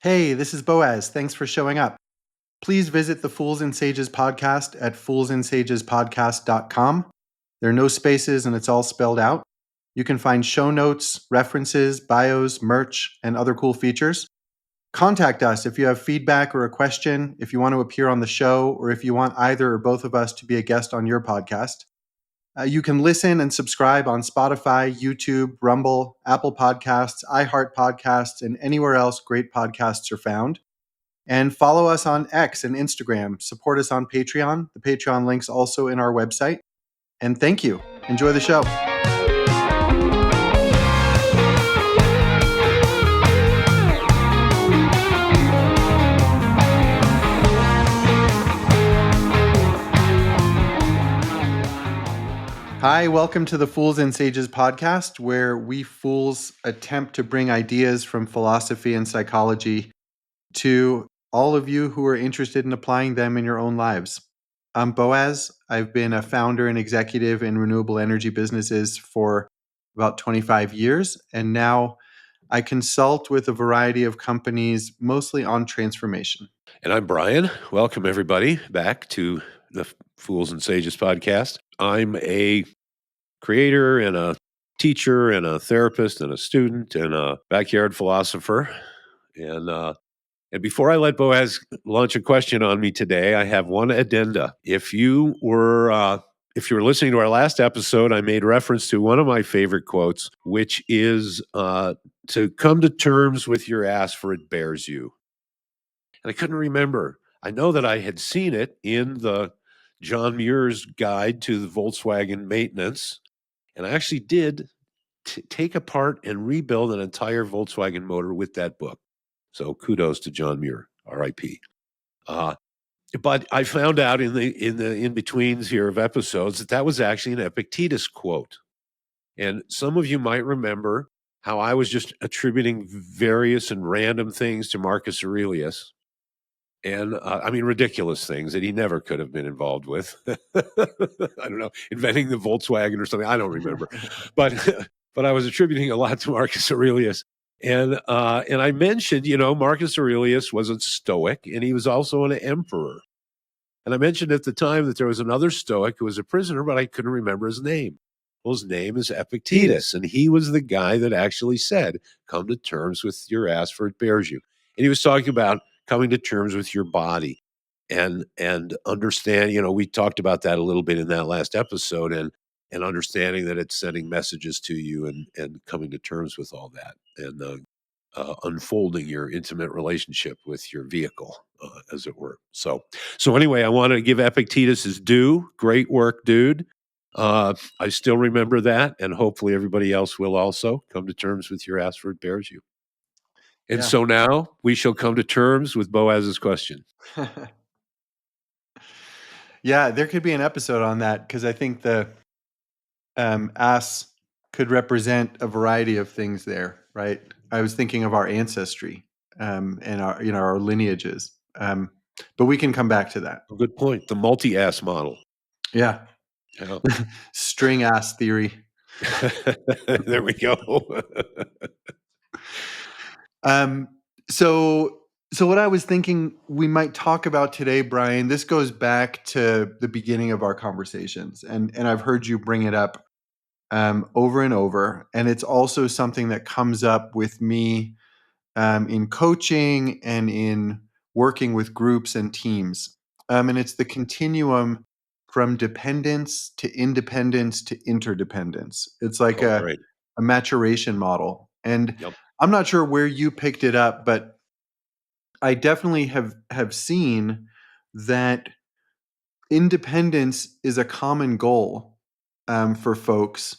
Hey, this is Boaz. Thanks for showing up. Please visit the Fools and Sages podcast at foolsandsagespodcast.com. There are no spaces and it's all spelled out. You can find show notes, references, bios, merch, and other cool features. Contact us if you have feedback or a question, if you want to appear on the show, or if you want either or both of us to be a guest on your podcast. You can listen and subscribe on Spotify, YouTube, Rumble, Apple Podcasts, iHeart Podcasts, and anywhere else great podcasts are found. And follow us on X and Instagram. Support us on Patreon. The Patreon link's also in our website. And thank you. Enjoy the show. Hi, welcome to the Fools and Sages podcast, where we fools attempt to bring ideas from philosophy and psychology to all of you who are interested in applying them in your own lives. I'm Boaz. I've been a founder and executive in renewable energy businesses for about 25 years, and now I consult with a variety of companies, mostly on transformation. And I'm Brian. Welcome, everybody, back to the Fools and Sages podcast. I'm a creator and a teacher and a therapist and a student and a backyard philosopher. And before I let Boaz launch a question on me today, I have one addenda. If you were listening to our last episode, I made reference to one of my favorite quotes, which is to come to terms with your ass, for it bears you. And I couldn't remember. I know that I had seen it in the John Muir's guide to the Volkswagen maintenance. And I actually did take apart and rebuild an entire Volkswagen motor with that book. So kudos to John Muir, R.I.P. But I found out in the in-betweens here of episodes that was actually an Epictetus quote. And some of you might remember how I was just attributing various and random things to Marcus Aurelius. And ridiculous things that he never could have been involved with. I don't know, inventing the Volkswagen or something. I don't remember, but I was attributing a lot to Marcus Aurelius. And I mentioned, Marcus Aurelius was a Stoic, and he was also an emperor. And I mentioned at the time that there was another Stoic who was a prisoner, but I couldn't remember his name. Well, his name is Epictetus, and he was the guy that actually said, "Come to terms with your ass, for it bears you." And he was talking about coming to terms with your body and understand, we talked about that a little bit in that last episode, and understanding that it's sending messages to you and coming to terms with all that, and unfolding your intimate relationship with your vehicle, as it were. So anyway, I wanted to give Epictetus his due. Great work, dude. I still remember that, and hopefully everybody else will also come to terms with your ass, for it bears you. And so now we shall come to terms with Boaz's question. Yeah, there could be an episode on that, because I think the ass could represent a variety of things there, right? I was thinking of our ancestry and our lineages, but we can come back to that. Good point. The multi-ass model. Yeah. String ass theory. There we go. So what I was thinking we might talk about today, Brian, this goes back to the beginning of our conversations, and I've heard you bring it up over and over, and it's also something that comes up with me in coaching and in working with groups and teams, and it's the continuum from dependence to independence to interdependence. It's like a maturation model, and I'm not sure where you picked it up, but I definitely have seen that independence is a common goal for folks,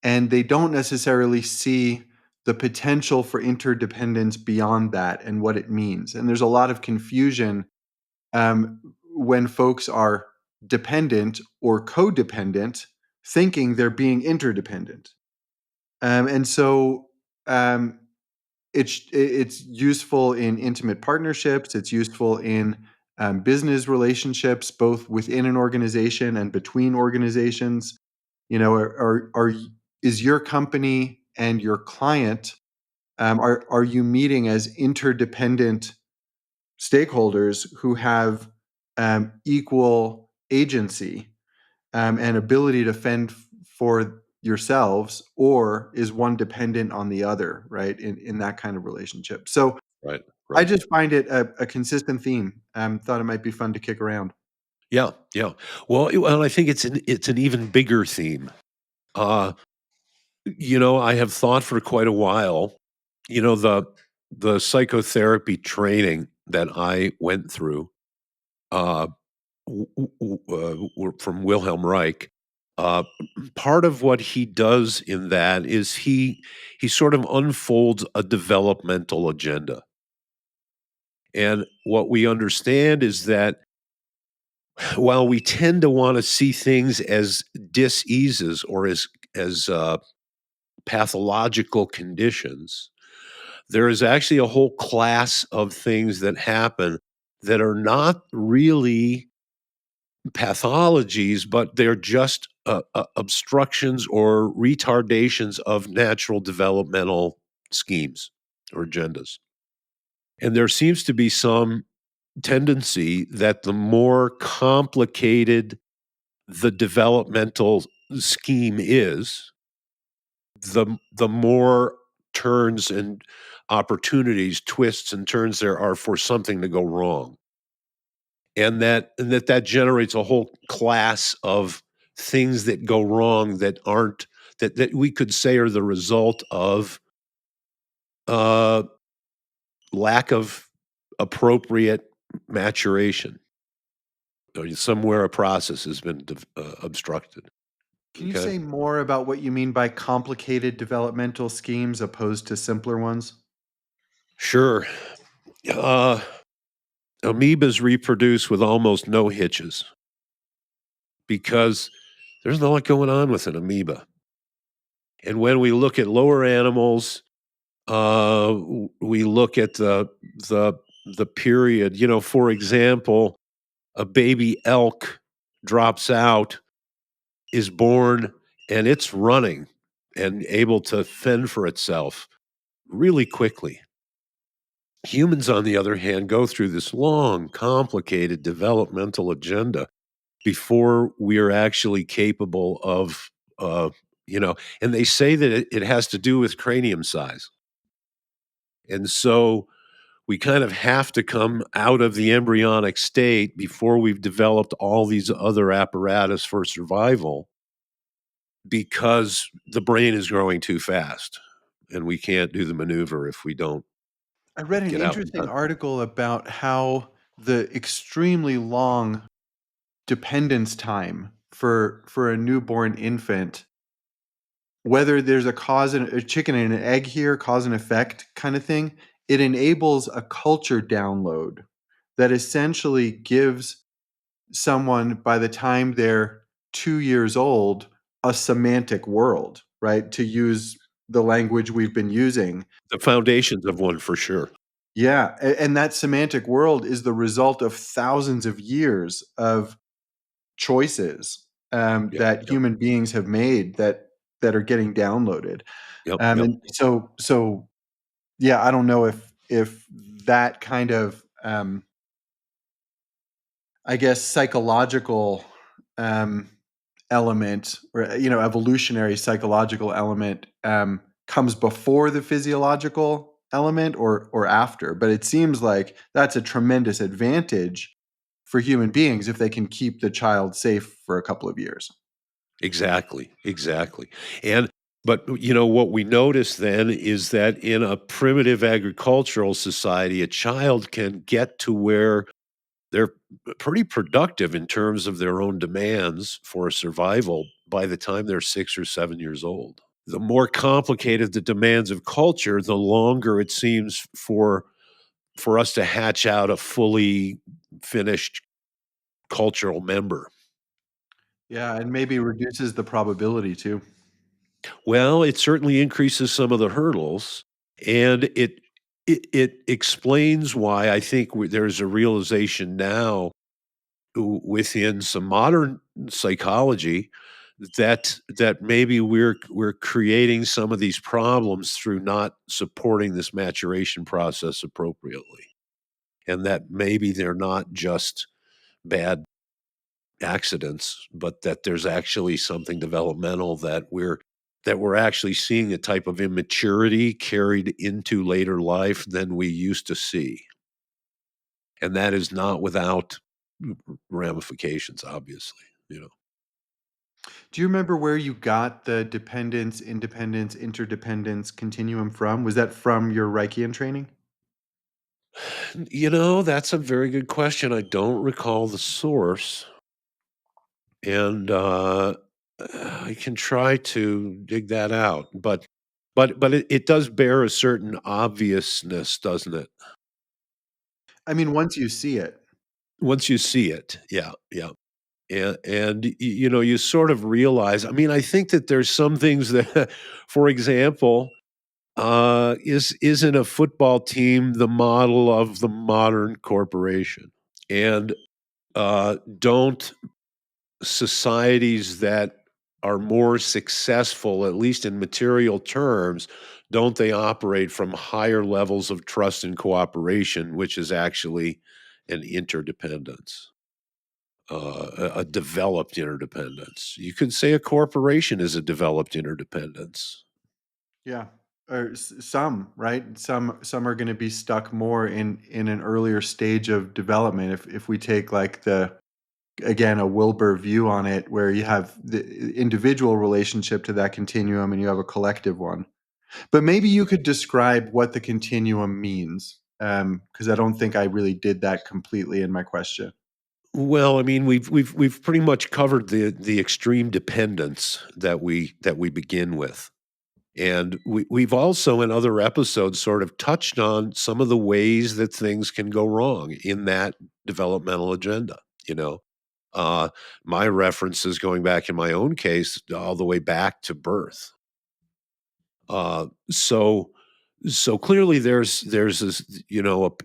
and they don't necessarily see the potential for interdependence beyond that and what it means. And there's a lot of confusion when folks are dependent or codependent, thinking they're being interdependent. And so it's useful in intimate partnerships. It's useful in business relationships, both within an organization and between organizations. Is your company and your client Are you meeting as interdependent stakeholders who have equal agency and ability to fend for yourselves, or is one dependent on the other, right? In that kind of relationship. So Right, I right. just find it a consistent theme. Thought it might be fun to kick around. Yeah, yeah. Well, I think it's an even bigger theme. Uh, I have thought for quite a while, the psychotherapy training that I went through, uh, were from Wilhelm Reich. Uh, Part of what he does in that is he sort of unfolds a developmental agenda. And what we understand is that while we tend to want to see things as diseases or as pathological conditions, there is actually a whole class of things that happen that are not really pathologies, but they're just obstructions or retardations of natural developmental schemes or agendas. And there seems to be some tendency that the more complicated the developmental scheme is, the more turns and opportunities, twists and turns there are for something to go wrong. And that generates a whole class of things that go wrong that aren't that we could say are the result of uh, lack of appropriate maturation, or somewhere a process has been obstructed. Can you Okay, say more about what you mean by complicated developmental schemes opposed to simpler ones? sure. Uh, Amoebas reproduce with almost no hitches because there's not a lot going on with an amoeba. And when we look at lower animals, we look at the the period. For example, a baby elk drops out, is born, and it's running and able to fend for itself really quickly. Humans, on the other hand, go through this long, complicated developmental agenda before we are actually capable of, uh, and they say that it has to do with cranium size. And so we kind of have to come out of the embryonic state before we've developed all these other apparatus for survival because the brain is growing too fast and we can't do the maneuver if we don't I read an get out in interesting time. article about how the extremely long dependence time for a newborn infant, whether there's a cause and a chicken and an egg here, cause and effect kind of thing, it enables a culture download that essentially gives someone by the time they're 2 years old a semantic world, right? To use the language we've been using. The foundations of one for sure. Yeah, and that semantic world is the result of thousands of years of choices Yep, that yep, human beings have made that are getting downloaded. yep, yep. And so yeah, I don't know if that kind of I guess psychological um, element, or evolutionary psychological element, comes before the physiological element, or after. But it seems like that's a tremendous advantage for human beings if they can keep the child safe for a couple of years. Exactly, exactly. And but what we notice then is that in a primitive agricultural society, a child can get to where they're pretty productive in terms of their own demands for survival by the time they're 6 or 7 years old. The more complicated the demands of culture, the longer it seems for us to hatch out a fully finished cultural member. Yeah, and maybe reduces the probability too. Well, it certainly increases some of the hurdles, and it explains why I think there's a realization now within some modern psychology that maybe we're creating some of these problems through not supporting this maturation process appropriately, and that maybe they're not just bad accidents, but that there's actually something developmental that we're actually seeing a type of immaturity carried into later life than we used to see. And that is not without ramifications, obviously, you know. Do you remember where you got the dependence, independence, interdependence continuum from? Was that from your Reichian training? That's a very good question. I don't recall the source, and I can try to dig that out, but it does bear a certain obviousness, doesn't it? I mean, once you see it. Once you see it, yeah, yeah. And you sort of realize, I mean, I think that there's some things that, for example, isn't a football team the model of the modern corporation? And don't societies that are more successful, at least in material terms, don't they operate from higher levels of trust and cooperation, which is actually an interdependence, a developed interdependence? You could say a corporation is a developed interdependence. Yeah. Or some, right? Some are going to be stuck more in an earlier stage of development. If we take like the again a Wilbur view on it, where you have the individual relationship to that continuum and you have a collective one. But maybe you could describe what the continuum means, because I don't think I really did that completely in my question. Well, I mean, we've pretty much covered the extreme dependence that we begin with. And we've also, in other episodes, sort of touched on some of the ways that things can go wrong in that developmental agenda. You know, uh, my references going back in my own case all the way back to birth. So clearly, there's this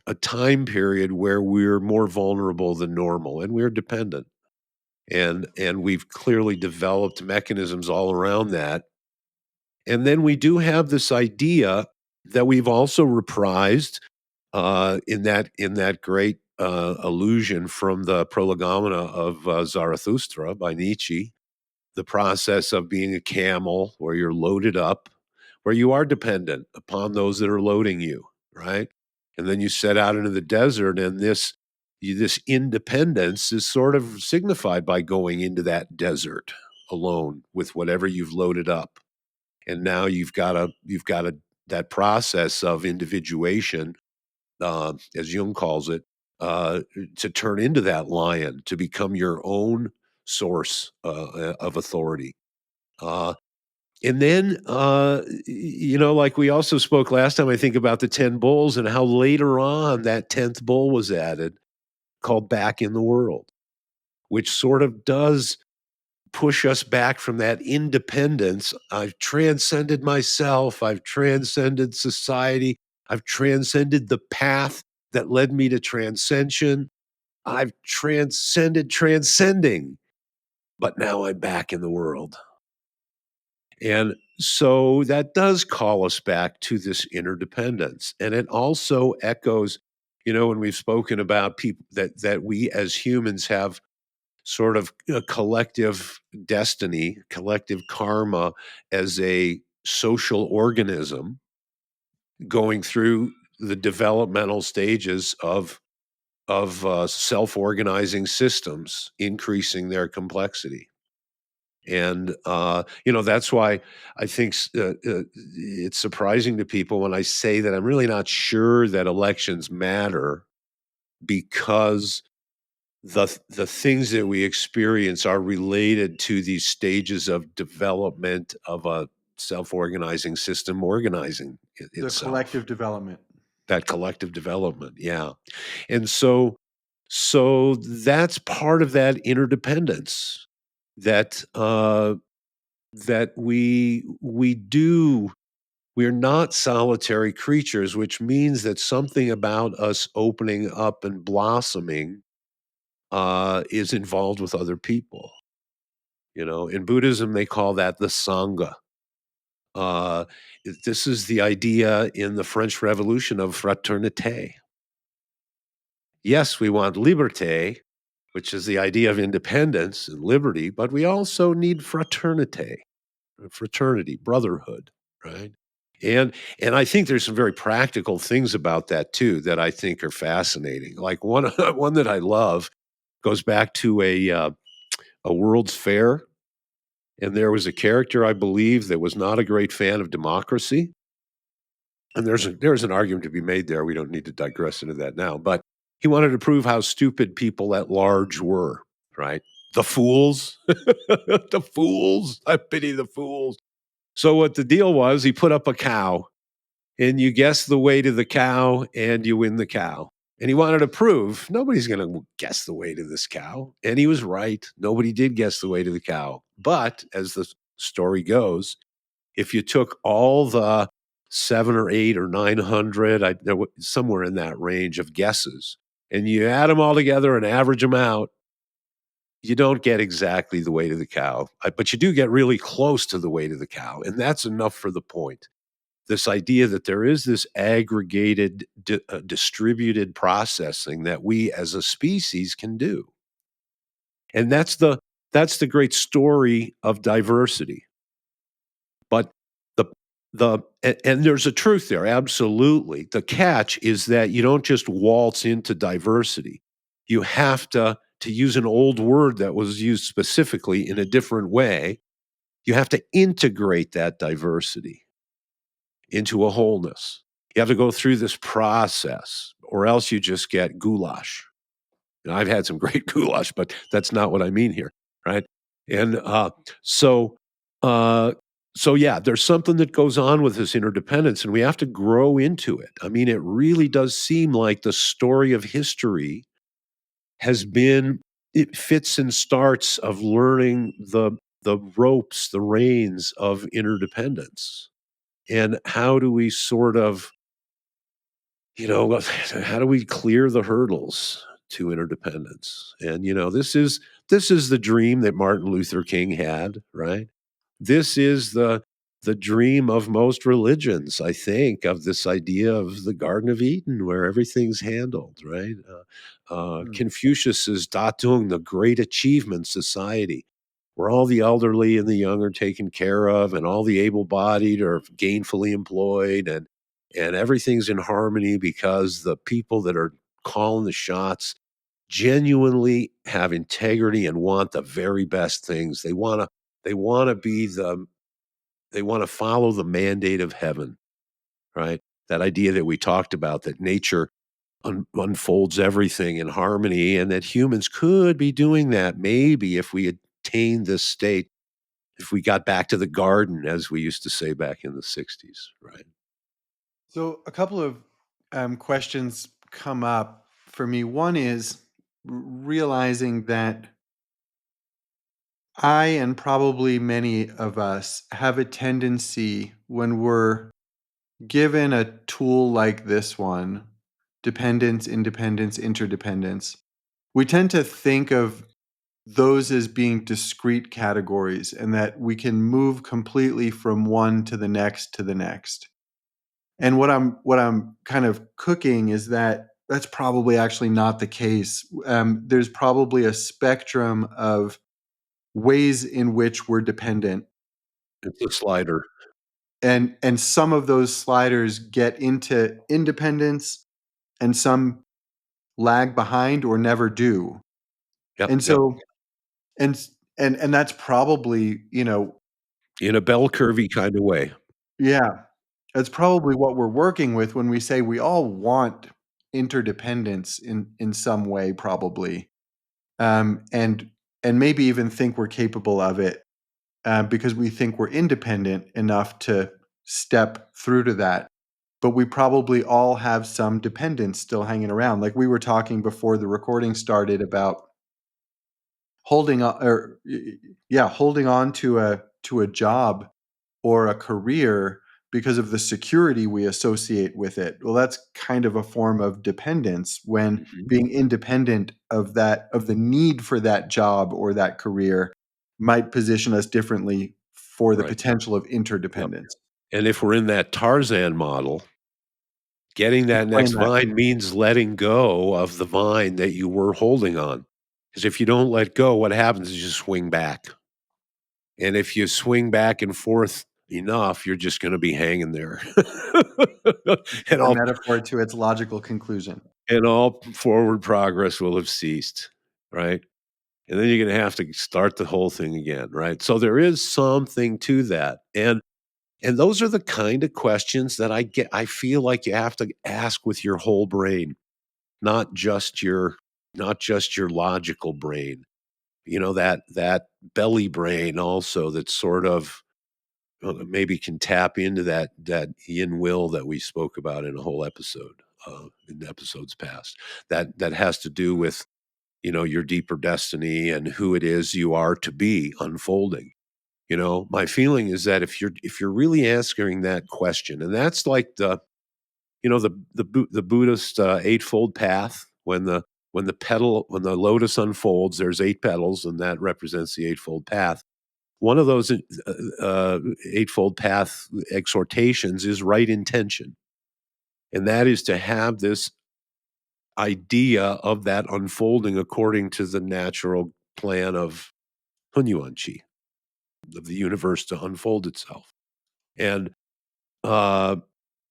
a time period where we're more vulnerable than normal, and we're dependent, and we've clearly developed mechanisms all around that. And then we do have this idea that we've also reprised in that great allusion from the Prolegomena of Zarathustra by Nietzsche, the process of being a camel, where you're loaded up, where you are dependent upon those that are loading you, right? And then you set out into the desert, and this independence is sort of signified by going into that desert alone with whatever you've loaded up, and now you've got a that process of individuation, as Jung calls it, uh, to turn into that lion, to become your own source of authority. Uh, and then, like we also spoke last time, I think about the 10 bulls and how later on that 10th bull was added, called Back in the World, which sort of does push us back from that independence. I've transcended myself, I've transcended society, I've transcended the path that led me to transcension. I've transcended transcending, but now I'm back in the world. And so that does call us back to this interdependence. And it also echoes, when we've spoken about people that we as humans have sort of a collective destiny, collective karma as a social organism going through the developmental stages of self-organizing systems, increasing their complexity. And that's why I think it's surprising to people when I say that I'm really not sure that elections matter, because the things that we experience are related to these stages of development of a self-organizing system organizing The itself. collective development. That collective development, yeah. And so that's part of that interdependence that that we're not solitary creatures, which means that something about us opening up and blossoming is involved with other people. In Buddhism, they call that the Sangha. Uh, this is the idea in the French Revolution of fraternité. Yes, we want liberté, which is the idea of independence and liberty, but we also need fraternité, fraternity, brotherhood, right? And and I think there's some very practical things about that too that I think are fascinating. Like one one that I love goes back to a World's Fair, and there was a character I believe that was not a great fan of democracy. And there's an argument to be made there. We don't need to digress into that now, but he wanted to prove how stupid people at large were, right? The fools, the fools. I pity the fools. So what the deal was, he put up a cow, and you guess the weight of the cow, and you win the cow. And he wanted to prove nobody's going to guess the weight of this cow, and he was right. Nobody did guess the weight of the cow. But as the story goes, if you took all the 7 or 8 or 900, somewhere in that range of guesses, and you add them all together and average them out, you don't get exactly the weight of the cow, but you do get really close to the weight of the cow. And that's enough for the point. This idea that there is this aggregated, distributed processing that we as a species can do. And that's the great story of diversity. But the and there's a truth there, absolutely. The catch is that you don't just waltz into diversity. You have to use an old word that was used specifically in a different way, you have to integrate that diversity into a wholeness. You have to go through this process, or else you just get goulash. And I've had some great goulash, but that's not what I mean here, right? And so, uh, so yeah, there's something that goes on with this interdependence, and we have to grow into it. I mean, it really does seem like the story of history has been it fits and starts of learning the ropes, the reins of interdependence, and how do we sort of how do we clear the hurdles to interdependence? And this is the dream that Martin Luther King had, right? This is the dream of most religions, I think, of this idea of the Garden of Eden where everything's handled, right? Hmm. Confucius's Datung, the great achievement society, where all the elderly and the young are taken care of, and all the able-bodied are gainfully employed, and everything's in harmony because the people that are calling the shots genuinely have integrity and want the very best things. They want to be they want to follow the mandate of heaven, right? That idea that we talked about, that nature unfolds everything in harmony, and that humans could be doing that maybe if we attained this state, if we got back to the garden, as we used to say back in the 60s, right? So a couple of questions come up for me. One is realizing that I and probably many of us have a tendency when we're given a tool like this one, dependence, independence, interdependence, we tend to think of those as being discrete categories and that we can move completely from one to the next to the next. And what I'm kind of cooking is that that's probably actually not the case. There's probably a spectrum of ways in which we're dependent, It's a slider. and some of those sliders get into independence, and some lag behind or never do. Yep, And yep. so and and that's probably, In a bell curvy kind of way. yeah, that's probably what we're working with when we say we all want interdependence in some way, probably, and maybe even think we're capable of it, because we think we're independent enough to step through to that. But we probably all have some dependence still hanging around. Like we were talking before the recording started about holding on, or yeah, holding on to a job or a career because of the security we associate with it. Well, that's kind of a form of dependence when Mhm. being independent of the need for that job or that career might position us differently for the Right. potential of Yep. interdependence. And if we're in that Tarzan model, getting that Explain next that. vine means letting go of the vine that you were holding on. Because if you don't let go, what happens is you swing back. And if you swing back and forth enough, you're just gonna be hanging there. And The all metaphor to its logical conclusion. and all forward progress will have ceased, right? And then you're gonna have to start the whole thing again, right? So there is something to that. And those are the kind of questions that I feel like you have to ask with your whole brain, not just your not just your logical brain. You know, that belly brain also that sort of maybe can tap into that yin will that we spoke about in a whole episode, in episodes past. That has to do with, you know, your deeper destiny and who it is you are to be unfolding. You know, my feeling is that if you're really answering that question, and that's like the Buddhist eightfold path, when the lotus unfolds, there's eight petals, and that represents the eightfold path. One of those eightfold path exhortations is right intention, and that is to have this idea of that unfolding according to the natural plan of Hunyuan of the universe to unfold itself. And uh,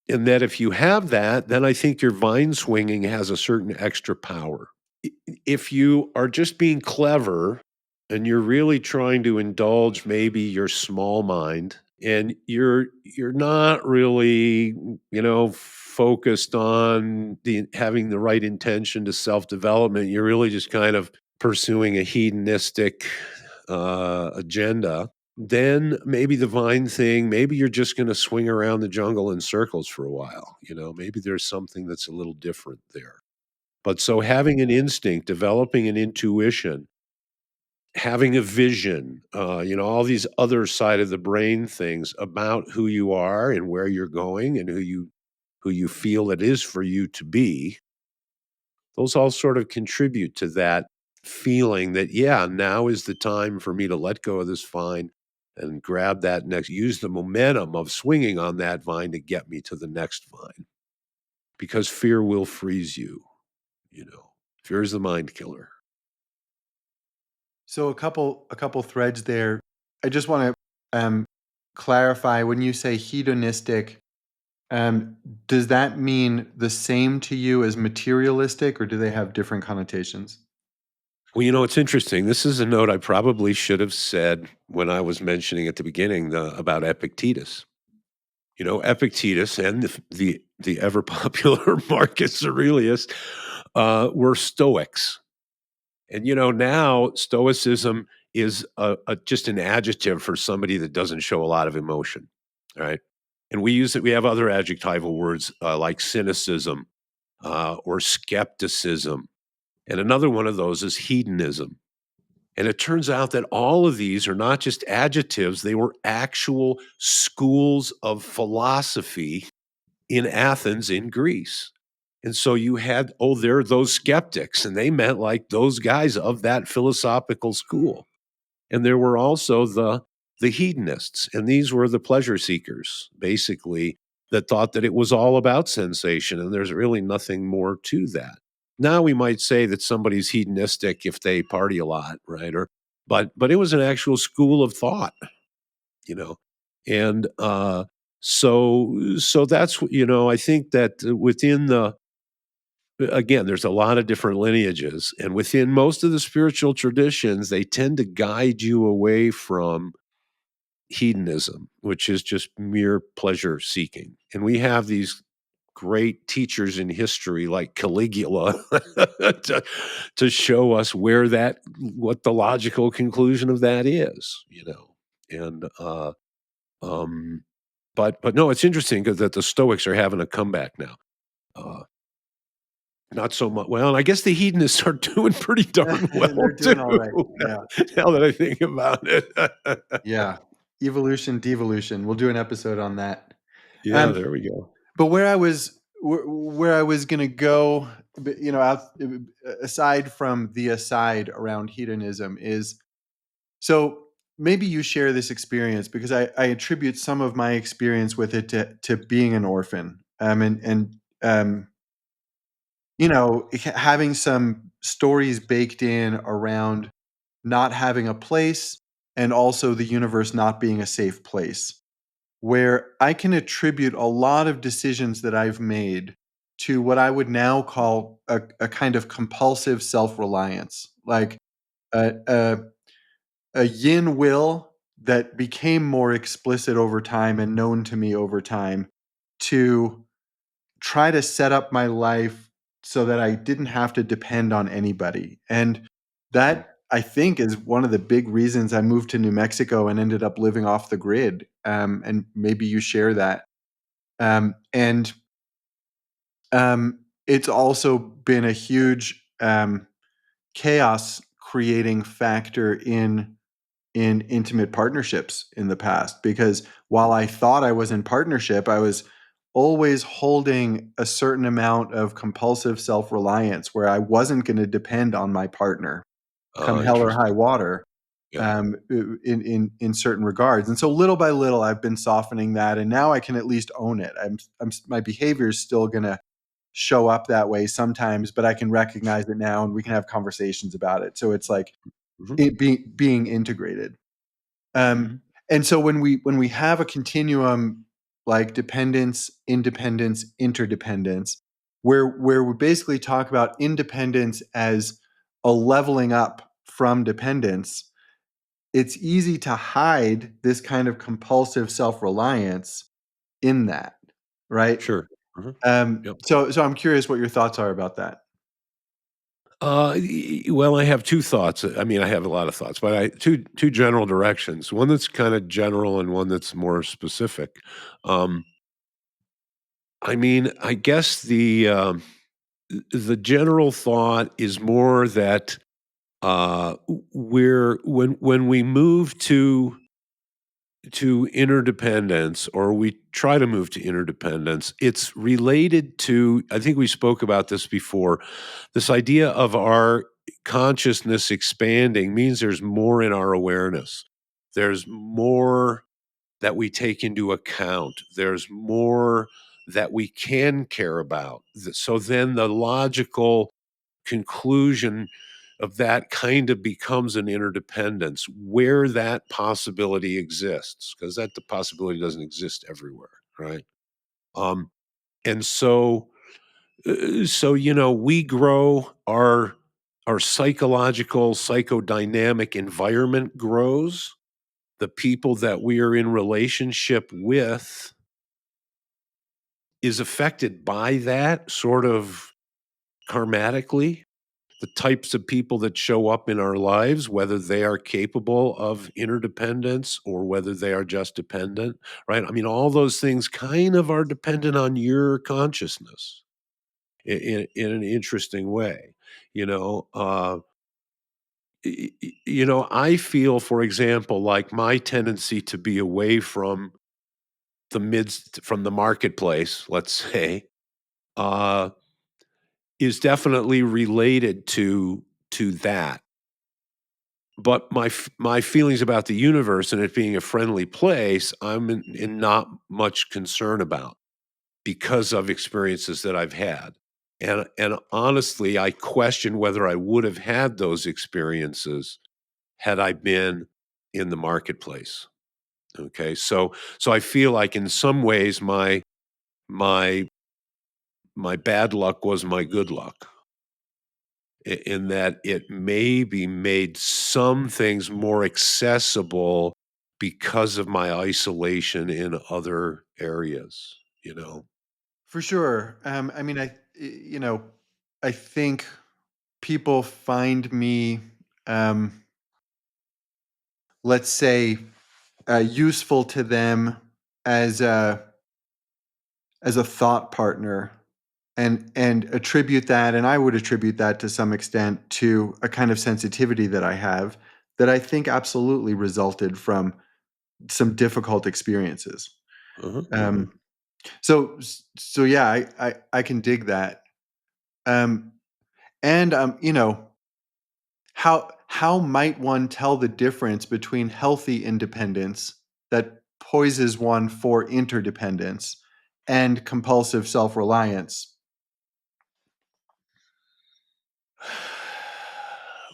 and that if you have that, then I think your vine swinging has a certain extra power. If you are just being clever and you're really trying to indulge maybe your small mind and you're not really, focused on the having the right intention to self-development, you're really just kind of pursuing a hedonistic agenda, then maybe the vine thing, maybe you're just going to swing around the jungle in circles for a while. Maybe there's something that's a little different there. But so having an instinct, developing an intuition, having a vision, all these other side of the brain things about who you are and where you're going and who you feel it is for you to be, those all sort of contribute to that feeling that, yeah, now is the time for me to let go of this vine and grab that next, use the momentum of swinging on that vine to get me to the next vine. Because fear will freeze you, you know. Fear is the mind killer. So a couple threads there. I just want to clarify when you say hedonistic. Um, does that mean the same to you as materialistic, or do they have different connotations? Well, it's interesting. This is a note I probably should have said when I was mentioning at the beginning about Epictetus. Epictetus and the ever popular Marcus Aurelius were Stoics. And now stoicism is just an adjective for somebody that doesn't show a lot of emotion, right? And we use it. We have other adjectival words like cynicism or skepticism, and another one of those is hedonism. And it turns out that all of these are not just adjectives; they were actual schools of philosophy in Athens, in Greece. And so you had, there are those skeptics, and they meant like those guys of that philosophical school. And there were also the hedonists, and these were the pleasure seekers, basically, that thought that it was all about sensation, and there's really nothing more to that. Now we might say that somebody's hedonistic if they party a lot, right? But it was an actual school of thought, you know, and so that's I think that within again, there's a lot of different lineages, and within most of the spiritual traditions, they tend to guide you away from hedonism, which is just mere pleasure seeking. And we have these great teachers in history like Caligula to show us what the logical conclusion of that is, And um but no, it's interesting because that the Stoics are having a comeback now. Uh Not so much. Well, I guess the hedonists are doing pretty darn well They're too, doing all right. Yeah. now that I think about it. Yeah. Evolution, devolution. We'll do an episode on that. Yeah, Um, there we go. but where I was gonna go, aside from the aside around hedonism is so. maybe you share this experience because I attribute some of my experience with it to being an orphan. And having some stories baked in around not having a place and also the universe not being a safe place, where I can attribute a lot of decisions that I've made to what I would now call a kind of compulsive self-reliance, like a a yin will that became more explicit over time and known to me over time to try to set up my life so that I didn't have to depend on anybody. And Mhm. that, I think, is one of the big reasons I moved to New Mexico and ended up living off the grid. And maybe you share that. And it's also been a huge chaos creating factor in intimate partnerships in the past, because while I thought I was in partnership, I was always holding a certain amount of compulsive self-reliance where I wasn't going to depend on my partner come hell or high Interesting. water, Yeah. in certain regards. And so little by little I've been softening that, and now I can at least own it. My behavior is still going to show up that way sometimes, but I can recognize it now and we can have conversations about it. So it's like Mhm. it being integrated. Um, Mhm. and so when we have a continuum like dependence, independence, interdependence, where we basically talk about independence as a leveling up from dependence, it's easy to hide this kind of compulsive self-reliance in that, right? Sure. Mhm. Yep. So I'm curious what your thoughts are about that. Well, I have 2 thoughts. I mean, I have a lot of thoughts, but I 2 general directions. One that's kinda general and one that's more specific. Um, I mean, I guess the general thought is more that, we're when we move to interdependence, or we try to move to interdependence, it's related to, I think we spoke about this before, this idea of our consciousness expanding means there's more in our awareness. There's more that we take into account. There's more that we can care about. So then the logical conclusion of that kind of becomes an interdependence where that possibility exists, because that the possibility doesn't exist everywhere, right? Um, and so we grow, our psychological psychodynamic environment grows. The people that we are in relationship with is affected by that sort of karmatically. The types of people that show up in our lives, whether they are capable of interdependence or whether they are just dependent, right? I mean, all those things kind of are dependent on your consciousness in an interesting way. You know, I feel, for example, like my tendency to be away from from the marketplace, let's say, uh, is definitely related to that. But my feelings about the universe and it being a friendly place, I'm in not much concern about because of experiences that I've had. And honestly, I question whether I would have had those experiences had I been in the marketplace. Okay. So I feel like in some ways my my bad luck was my good luck. In that it maybe made some things more accessible because of my isolation in other areas, you know? For sure. I mean, I think people find me, um, let's say, useful to them as a thought partner, and attribute that, and I would attribute that to some extent to a kind of sensitivity that I have that I think absolutely resulted from some difficult experiences. Uh-huh, uh-huh. Um, so yeah, I can dig that. Um, and how might one tell the difference between healthy independence that poises one for interdependence and compulsive self-reliance?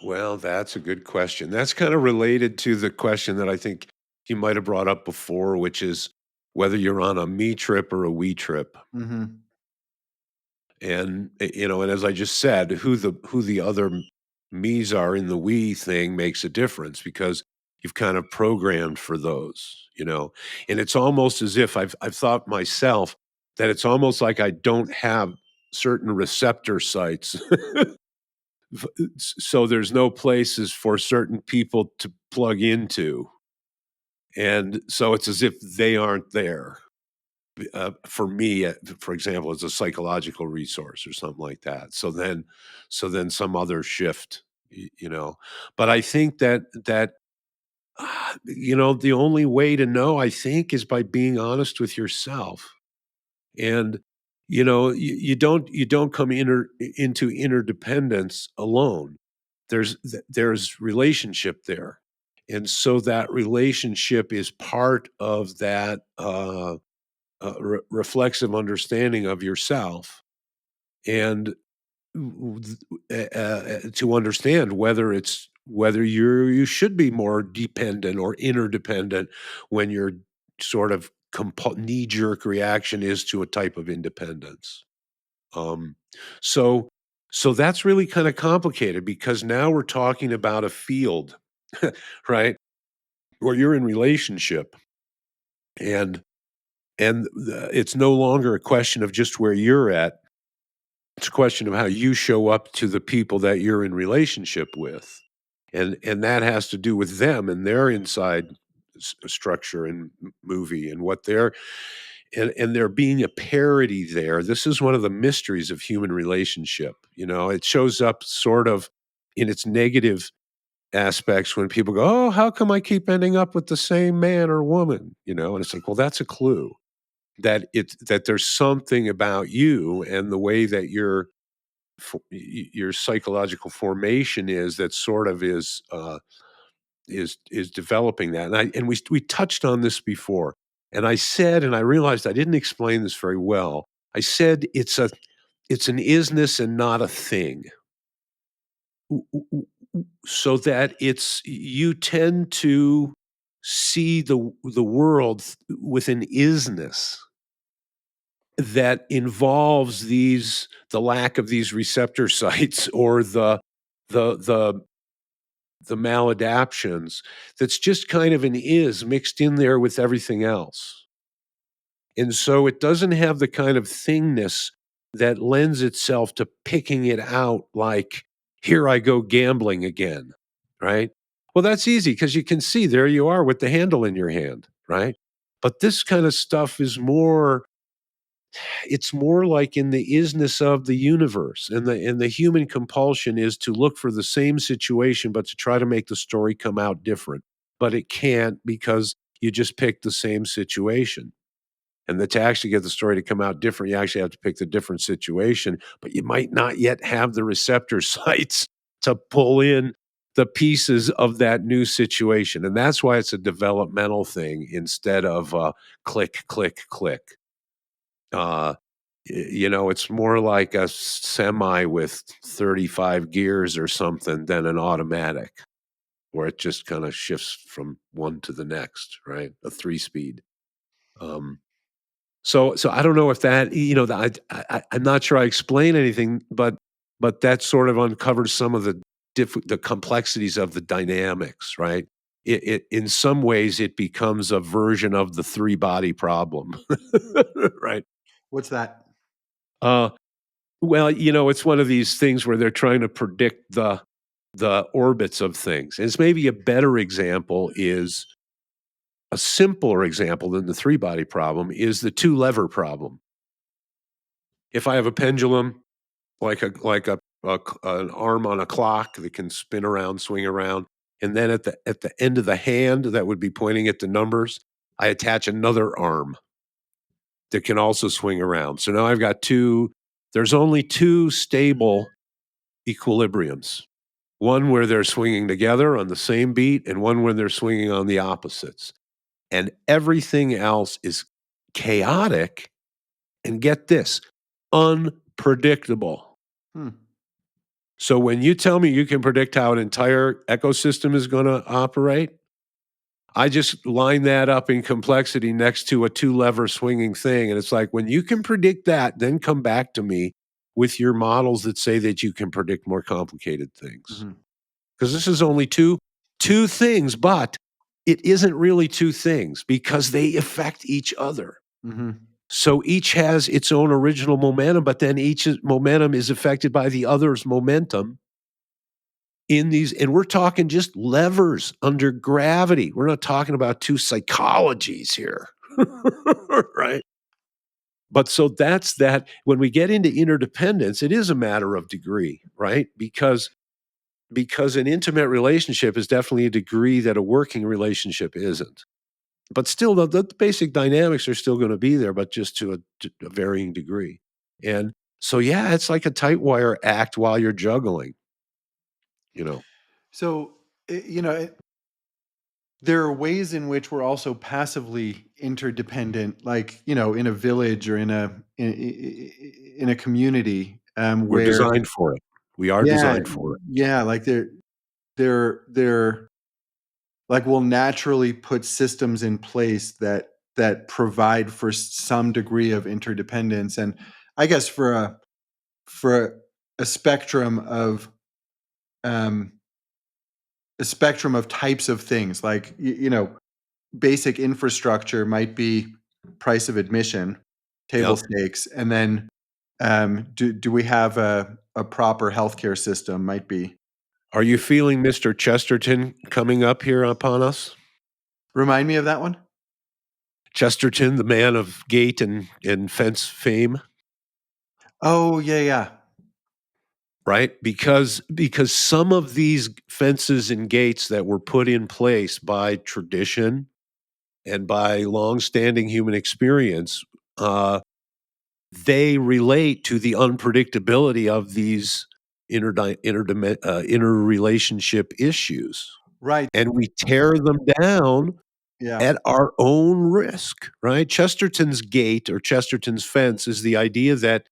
Well, that's a good question. That's kind of related to the question that I think you might have brought up before, which is whether you're on a me trip or a we trip. Mm-hmm. And and as I just said, who the other me's are in the we thing makes a difference because you've kind of programmed for those. And it's almost as if I've thought myself that it's almost like I don't have certain receptor sites. So there's no places for certain people to plug into. And so it's as if they aren't there. For me, for example, as a psychological resource or something like that. So then some other shift, But I think that the only way to know, I think, is by being honest with yourself. And you don't come into interdependence alone. There's relationship there, and so that relationship is part of that reflexive understanding of yourself, and to understand whether you should be more dependent or interdependent when your sort of knee jerk reaction is to a type of independence. Um, so so that's really kind of complicated because now we're talking about a field, right? Where you're in relationship and it's no longer a question of just where you're at. It's a question of how you show up to the people that you're in relationship with. And that has to do with them and their inside structure and movie and what they're and there being a parity there. This is one of the mysteries of human relationship. It shows up sort of in its negative aspects when people go, "Oh, how come I keep ending up with the same man or woman?" And it's like, well, that's a clue that there's something about you and the way that your psychological formation is that sort of is developing that. And we touched on this before. And I said, and I realized I didn't explain this very well. I said it's an isness and not a thing. So that it's you tend to see the world with an isness that involves the lack of these receptor sites or the the the maladaptions that's just kind of an is mixed in there with everything else. And so it doesn't have the kind of thingness that lends itself to picking it out like, here I go gambling again, right? Well, that's easy because you can see there you are with the handle in your hand, right? But this kind of stuff is more, it's more like in the isness of the universe. And the human compulsion is to look for the same situation, but to try to make the story come out different. But it can't because you just picked the same situation. And that to actually get the story to come out different, you actually have to pick the different situation, but you might not yet have the receptor sites to pull in the pieces of that new situation. And that's why it's a developmental thing instead of click, click, click. Uh, it's more like a semi with 35 gears or something than an automatic where it just kind of shifts from one to the next, right? A 3 speed. Um, so I don't know if that that I'm not sure I explain anything, but that sort of uncovers some of the complexities of the dynamics, right? It in some ways it becomes a version of the three body problem, right? What's that? Uh, well, it's one of these things where they're trying to predict the orbits of things. And it's maybe a better example is a simpler example than the three body problem is the two lever problem. If I have a pendulum, an arm on a clock that can spin around, swing around, and then at the end of the hand that would be pointing at the numbers, I attach another arm that can also swing around. So now I've got two. There's only two stable equilibriums. one where they're swinging together on the same beat, and one when they're swinging on the opposites. And everything else is chaotic. And get this, unpredictable. Hmm. So when you tell me you can predict how an entire ecosystem is going to operate, I just line that up in complexity next to a two-lever swinging thing. And it's like, when you can predict that, then come back to me with your models that say that you can predict more complicated things. Hmm. Because this is only two things, but it isn't really two things because they affect each other. Hmm. So each has its own original momentum, but then each momentum is affected by the other's momentum in these. And we're talking just levers under gravity. We're not talking about two psychologies here. Right? But so that's that. When we get into interdependence, it is a matter of degree, right? Because an intimate relationship is definitely a degree that a working relationship isn't. But still, the basic dynamics are still going to be there, but just to a varying degree. And so, yeah, it's like a tight wire act while you're juggling, you know. So, there are ways in which we're also passively interdependent, like in a village or in a community, We're where designed for it. We are yeah, designed for it. yeah, like they're like we'll naturally put systems in place that provide for some degree of interdependence, and I guess for a spectrum of um, types of things, like basic infrastructure might be price of admission, table Yep. stakes, and then do we have a proper healthcare system? Might be. Are you feeling Mr. Chesterton coming up here upon us? Remind me of that one. Chesterton, the man of gate and fence fame, Oh yeah, yeah. right? Because some of these fences and gates that were put in place by tradition and by longstanding human experience, uh, they relate to the unpredictability of these interrelationship issues, Right. and we tear them down Yeah. at our own risk, right? Chesterton's gate or Chesterton's fence is the idea that,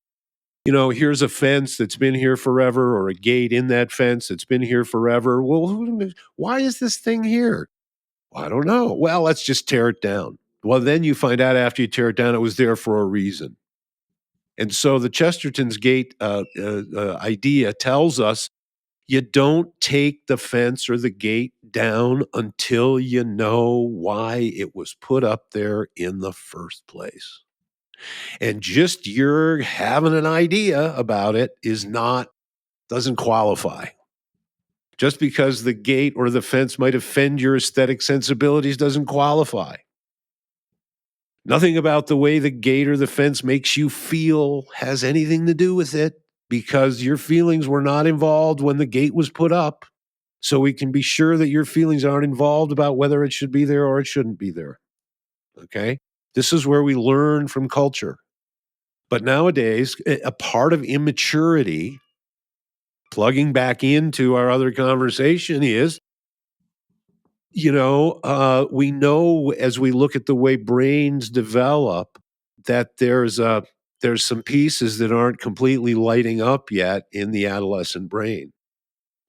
here's a fence that's been here forever, or a gate in that fence that's been here forever. Well, why is this thing here? Well, I don't know. Well, let's just tear it down. Well, then you find out after you tear it down, it was there for a reason. And so the Chesterton's gate idea tells us you don't take the fence or the gate down until you know why it was put up there in the first place. And just your having an idea about it doesn't qualify. Just because the gate or the fence might offend your aesthetic sensibilities doesn't qualify. Nothing about the way the gate or the fence makes you feel has anything to do with it, because your feelings were not involved when the gate was put up. So we can be sure that your feelings aren't involved about whether it should be there or it shouldn't be there. Okay? This is where we learn from culture. But nowadays, a part of immaturity, plugging back into our other conversation, is we know as we look at the way brains develop that there's some pieces that aren't completely lighting up yet in the adolescent brain,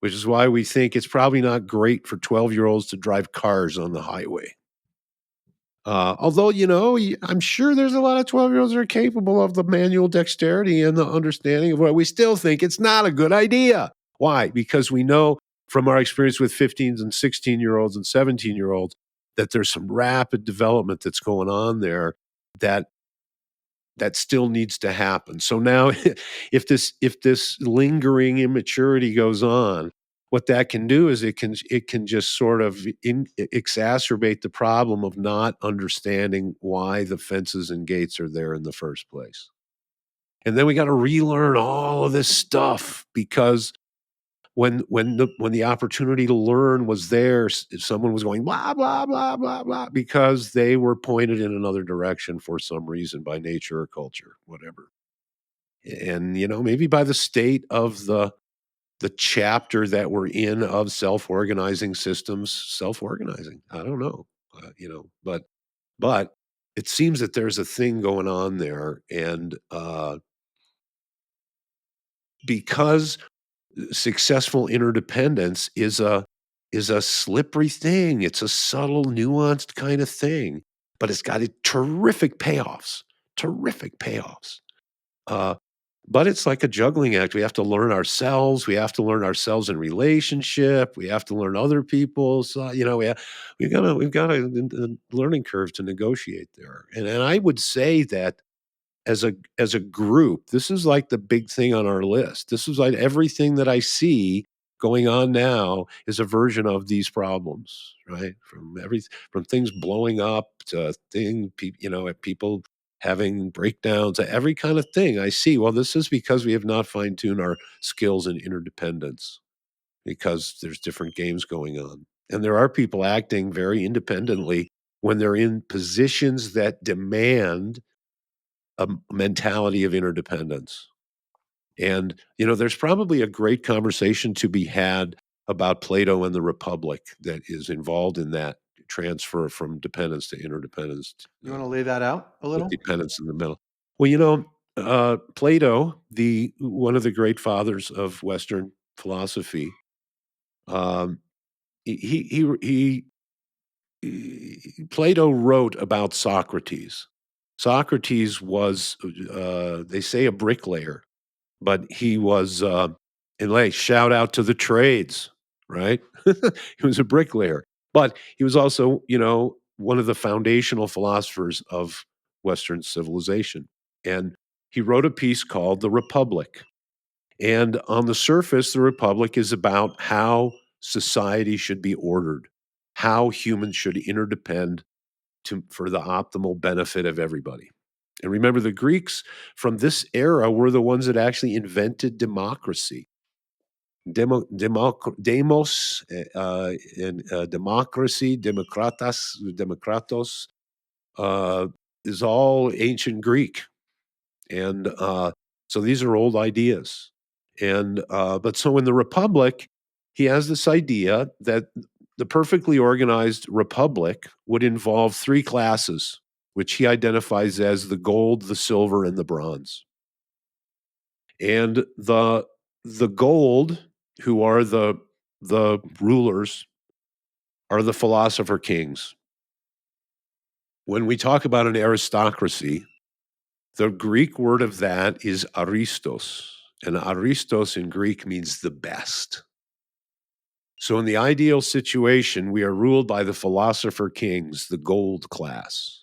which is why we think it's probably not great for 12-year-olds to drive cars on the highway. Although, I'm sure there's a lot of 12-year-olds that are capable of the manual dexterity and the understanding of what we still think it's not a good idea. Why? Because we know from our experience with 15s and 16-year-olds and 17-year-olds that there's some rapid development that's going on there that still needs to happen. So now if this lingering immaturity goes on, what that can do is it can just sort of exacerbate the problem of not understanding why the fences and gates are there in the first place. And then we got to relearn all of this stuff, because when the opportunity to learn was there, someone was going blah blah blah blah blah because they were pointed in another direction for some reason by nature or culture, whatever. And maybe by the state of the the chapter that we're in of self-organizing systems self-organizing. I don't know, but it seems that there's a thing going on there, and because successful interdependence is a slippery thing. It's a subtle, nuanced kind of thing, but it's got terrific payoffs, terrific payoffs. Uh, but it's like a juggling act. We have to learn ourselves. We have to learn ourselves in relationship. We have to learn other people's. We've got a learning curve to negotiate there. And I would say that as a group, this is like the big thing on our list. This is like everything that I see going on now is a version of these problems, right? From things blowing up to people having breakdowns, every kind of thing I see. Well, this is because we have not fine-tuned our skills in interdependence because there's different games going on. And there are people acting very independently when they're in positions that demand a mentality of interdependence. And, there's probably a great conversation to be had about Plato and the Republic that is involved in that transfer from dependence to interdependence, You want to lay that out a with little? dependence in the middle. Well, Plato, the one of the great fathers of Western philosophy, um, Plato wrote about Socrates. Socrates was, they say, a bricklayer, but he was, and like, shout out to the trades, right? He was a bricklayer, but he was also, one of the foundational philosophers of Western civilization. And he wrote a piece called The Republic. And on the surface, the Republic is about how society should be ordered, how humans should interdepend for the optimal benefit of everybody. And remember, the Greeks from this era were the ones that actually invented democracy. Demos, and democracy, demokratos, uh, is all ancient Greek. And so these are old ideas. And but so in the Republic, he has this idea that the perfectly organized republic would involve three classes, which he identifies as the gold, the silver, and the bronze. And the gold, who are the rulers, are the philosopher kings. When we talk about an aristocracy, the Greek word of that is aristos, and aristos in Greek means the best. So, in the ideal situation, we are ruled by the philosopher kings, the gold class.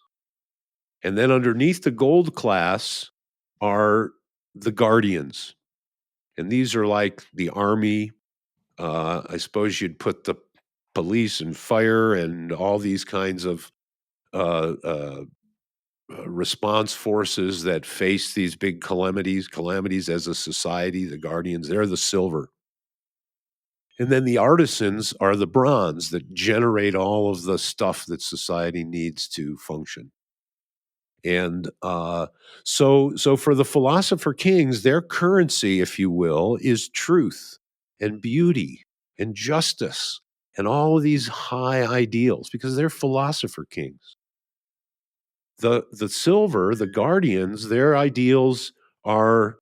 And then underneath the gold class are the guardians. And these are like the army. I suppose you'd put the police and fire and all these kinds of uh, uh, response forces that face these big calamities as a society. The guardians, they're the silver. And then the artisans are the bronze that generate all of the stuff that society needs to function. And so for the philosopher kings, their currency, if you will, is truth and beauty and justice and all of these high ideals because they're philosopher kings. The silver, the guardians, their ideals are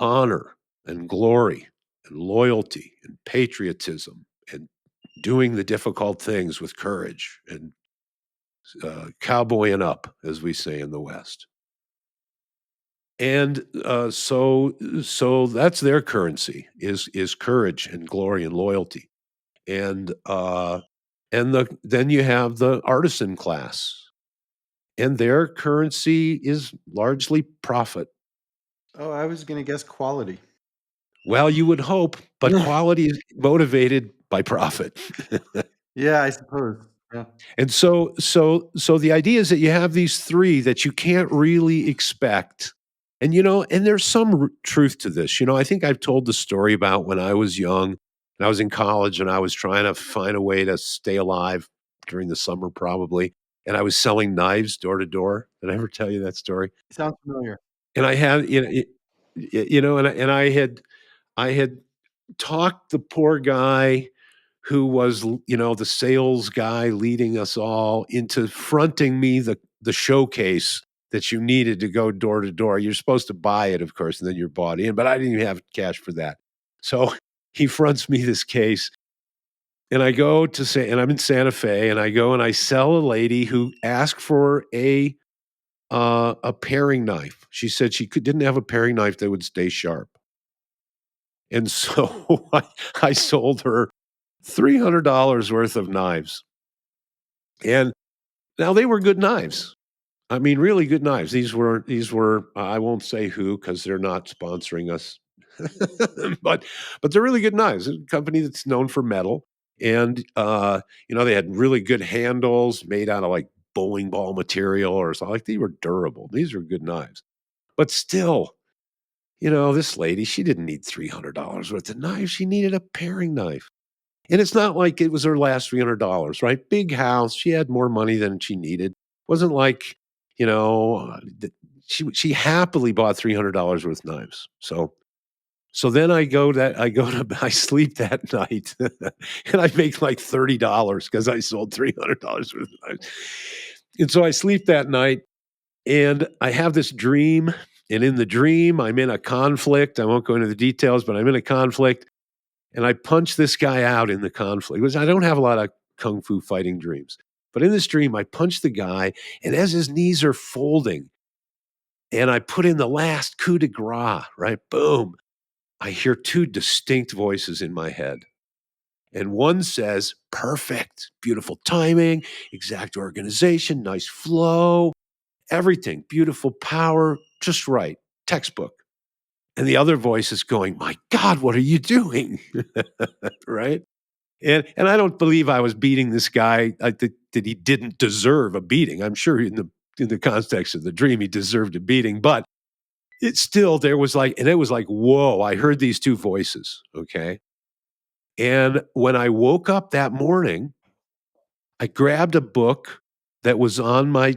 honor and glory and loyalty and patriotism and doing the difficult things with courage and cowboying up, as we say in the West. And so that's their currency is courage and glory and loyalty. And then you have the artisan class, and their currency is largely profit. Oh, I was going to guess quality. Well, you would hope, but quality is motivated by profit. Yeah, I suppose. Yeah. And so the idea is that you have these 3 that you can't really expect. And, and there's some truth to this. I think I've told the story about when I was young and I was in college and I was trying to find a way to stay alive during the summer probably, and I was selling knives door to door. Did I ever tell you that story? Sounds familiar. And I had, and I had talked the poor guy who was, the sales guy leading us all into fronting me the showcase that you needed to go door to door. You're supposed to buy it, of course, and then you're bought in, but I didn't even have cash for that. So he fronts me this case, and I go to say, and I'm in Santa Fe, and I go and I sell a lady who asked for a paring knife. She said didn't have a paring knife that would stay sharp. And so I sold her $300 worth of knives. And now they were good knives. I mean, really good knives. These were I won't say who because they're not sponsoring us, but they're really good knives. It's a company that's known for metal, and they had really good handles made out of like bowling ball material or something. Like they were durable. These are good knives, but still, this lady, she didn't need $300 worth of knives. She needed a paring knife. And it's not like it was her last $300, right? Big house. She had more money than she needed. Wasn't like, she happily bought $300 worth of knives. So then I sleep that night and I make like $30 because I sold $300 worth of knives. And so I sleep that night and I have this dream. And in the dream, I'm in a conflict. I won't go into the details, but I'm in a conflict. And I punch this guy out in the conflict, which I don't have a lot of kung fu fighting dreams. But in this dream, I punch the guy, and as his knees are folding, and I put in the last coup de grace, right? Boom. I hear two distinct voices in my head. And one says, perfect, beautiful timing, exact organization, nice flow, everything, beautiful power, just right, textbook. And the other voice is going, my God, what are you doing? Right? And I don't believe I was beating this guy. I think that he didn't deserve a beating. I'm sure in the context of the dream, he deserved a beating, but it's still there was like, and it was like, whoa, I heard these two voices. Okay. And when I woke up that morning, I grabbed a book that was on my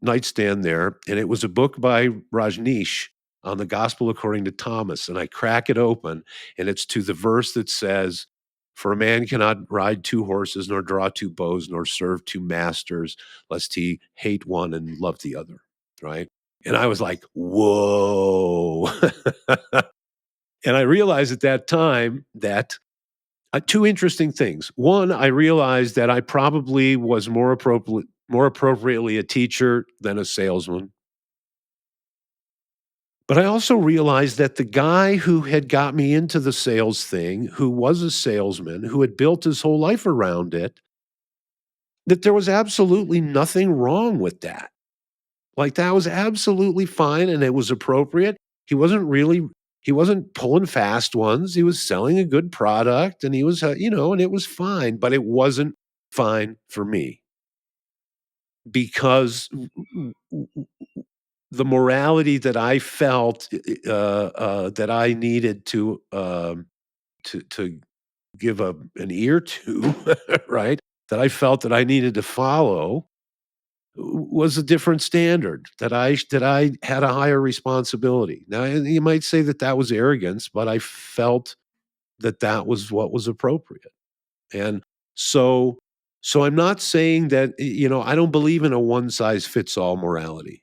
nightstand there, and it was a book by Rajneesh on the Gospel according to Thomas, and I crack it open, and it's to the verse that says, "For a man cannot ride two horses, nor draw two bows, nor serve two masters, lest he hate one and love the other." Right? And I was like, "Whoa!" And I realized at that time that two interesting things. One, I realized that I probably was more appropriately a teacher than a salesman. But I also realized that the guy who had got me into the sales thing, who was a salesman, who had built his whole life around it, that there was absolutely nothing wrong with that. Like that was absolutely fine and it was appropriate. He wasn't really he wasn't pulling fast ones. He was selling a good product and he was and it was fine, but it wasn't fine for me because the morality that I felt that I needed to give an ear to, right? That I felt that I needed to follow was a different standard that I had a higher responsibility. Now, you might say that that was arrogance, but I felt that that was what was appropriate. And so I'm not saying that I don't believe in a one size fits all morality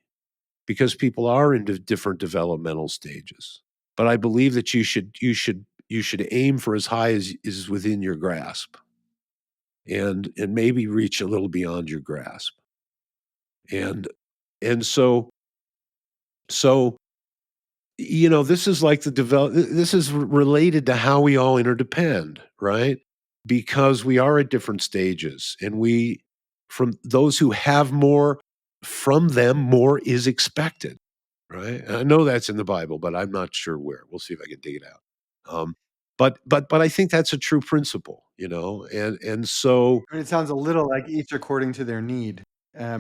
because people are in different developmental stages. But I believe that you should aim for as high as is within your grasp and maybe reach a little beyond your grasp. And and so this is like this is related to how we all interdepend, right? Because we are at different stages and we from those who have more, from them more is expected, right? And I know that's in the Bible, but I'm not sure where. We'll see if I can dig it out. But I think that's a true principle, and so And it sounds a little like each according to their need,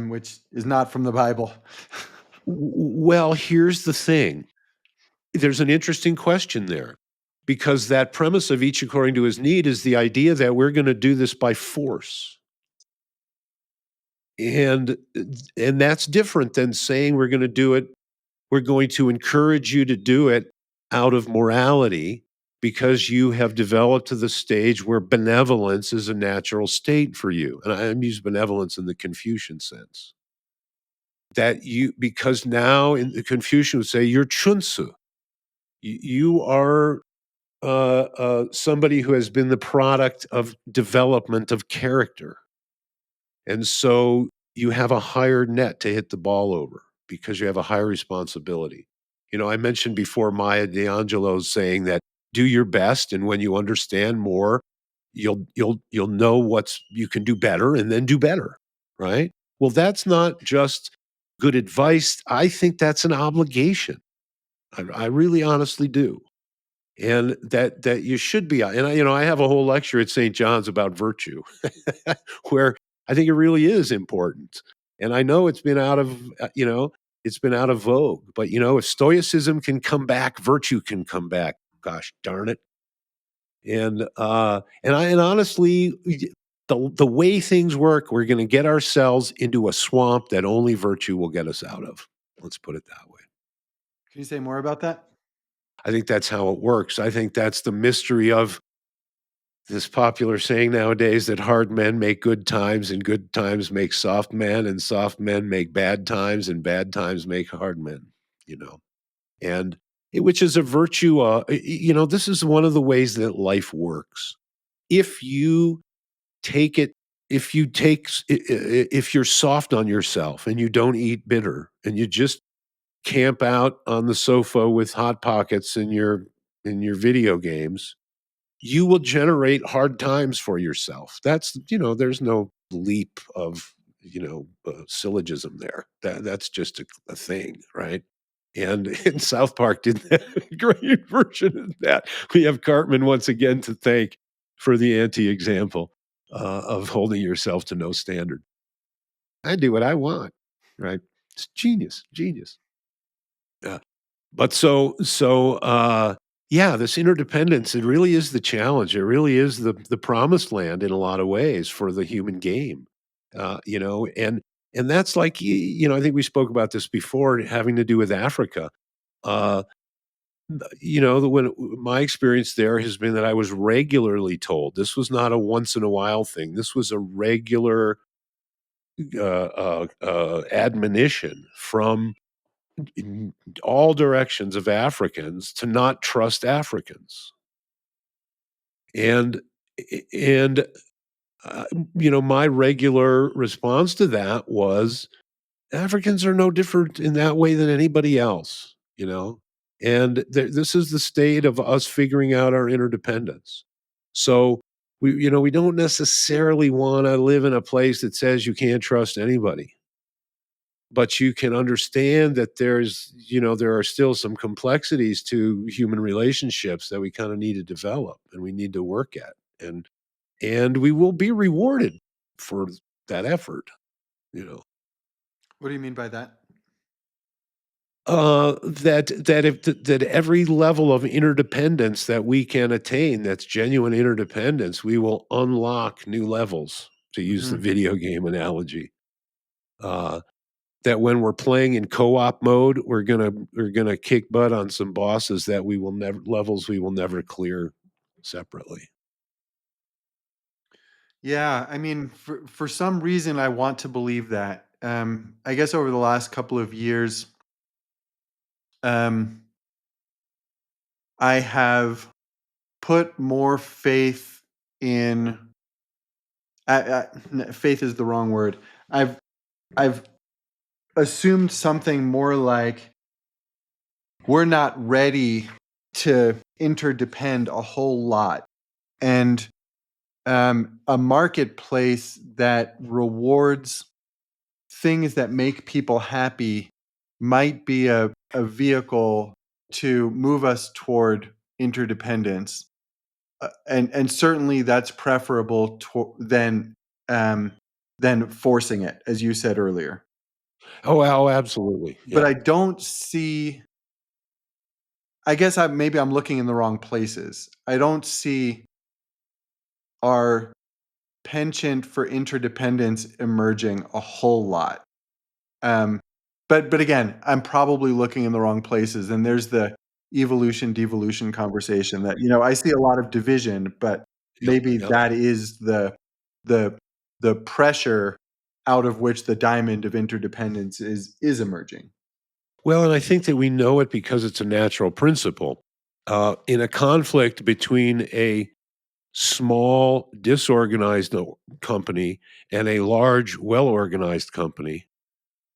which is not from the Bible. well, here's the thing. There's an interesting question there because that premise of each according to his need is the idea that we're going to do this by force. And that's different than saying we're going to do it. We're going to encourage you to do it out of morality. because you have developed to the stage where benevolence is a natural state for you. And I use benevolence in the Confucian sense. That you, because now in the Confucian would say you're chunsu. You are somebody who has been the product of development of character. And so you have a higher net to hit the ball over because you have a higher responsibility. I mentioned before Maya Angelou's saying that do your best, and when you understand more, you'll know what's you can do better and then do better, right? Well, that's not just good advice. I think that's an obligation. I really honestly do. And that you should be, and I have a whole lecture at St. John's about virtue, where I think it really is important. And I know it's been out of, it's been out of vogue, but if stoicism can come back, virtue can come back. Gosh darn it. And honestly, the way things work, we're going to get ourselves into a swamp that only virtue will get us out of. Let's put it that way. Can you say more about that? I think that's how it works. I think that's the mystery of this popular saying nowadays that hard men make good times and good times make soft men and soft men make bad times and bad times make hard men, you know. And which is a virtue this is one of the ways that life works. If you take it if you're soft on yourself and you don't eat bitter and you just camp out on the sofa with hot pockets in your video games, you will generate hard times for yourself. There's no leap of, syllogism there. That's just a thing, right? And in South Park did a great version of that. We have Cartman once again to thank for the anti-example of holding yourself to no standard. I do what I want, right? It's genius, genius. Uh, but yeah, this interdependence, it really is the challenge. It really is the promised land in a lot of ways for the human game. And that's like I think we spoke about this before, having to do with Africa. Uh, when my experience there has been that I was regularly told this was not a once in a while thing. This was a regular admonition from in all directions of Africans to not trust Africans. And and my regular response to that was Africans are no different in that way than anybody else. And this is the state of us figuring out our interdependence. So we don't necessarily want to live in a place that says you can't trust anybody, but you can understand that there are still some complexities to human relationships that we kind of need to develop and we need to work at, and we will be rewarded for that effort you know What do you mean by that? that every level of interdependence that we can attain, that's genuine interdependence, we will unlock new levels, to use the Hmm. video game analogy. uh that when we're playing in co-op mode, we're gonna kick butt on some bosses that we will never clear separately. Yeah, I mean, for some reason, I want to believe that. I guess over the last couple of years, um, I have put more faith in. Faith is the wrong word. I've assumed something more like we're not ready to interdepend a whole lot, and a marketplace that rewards things that make people happy might be a vehicle to move us toward interdependence. And certainly that's preferable um, than forcing it, as you said earlier. Oh, absolutely. But Yeah. I don't see. I guess maybe I'm looking in the wrong places. I don't see our penchant for interdependence emerging a whole lot. Um, but again, I'm probably looking in the wrong places. And there's evolution devolution conversation that, I see a lot of division, but Yep, maybe yep. that is the the pressure out of which the diamond of interdependence is emerging. Well, and I think that we know it because it's a natural principle. In a conflict between a small, disorganized company and a large, well organized company,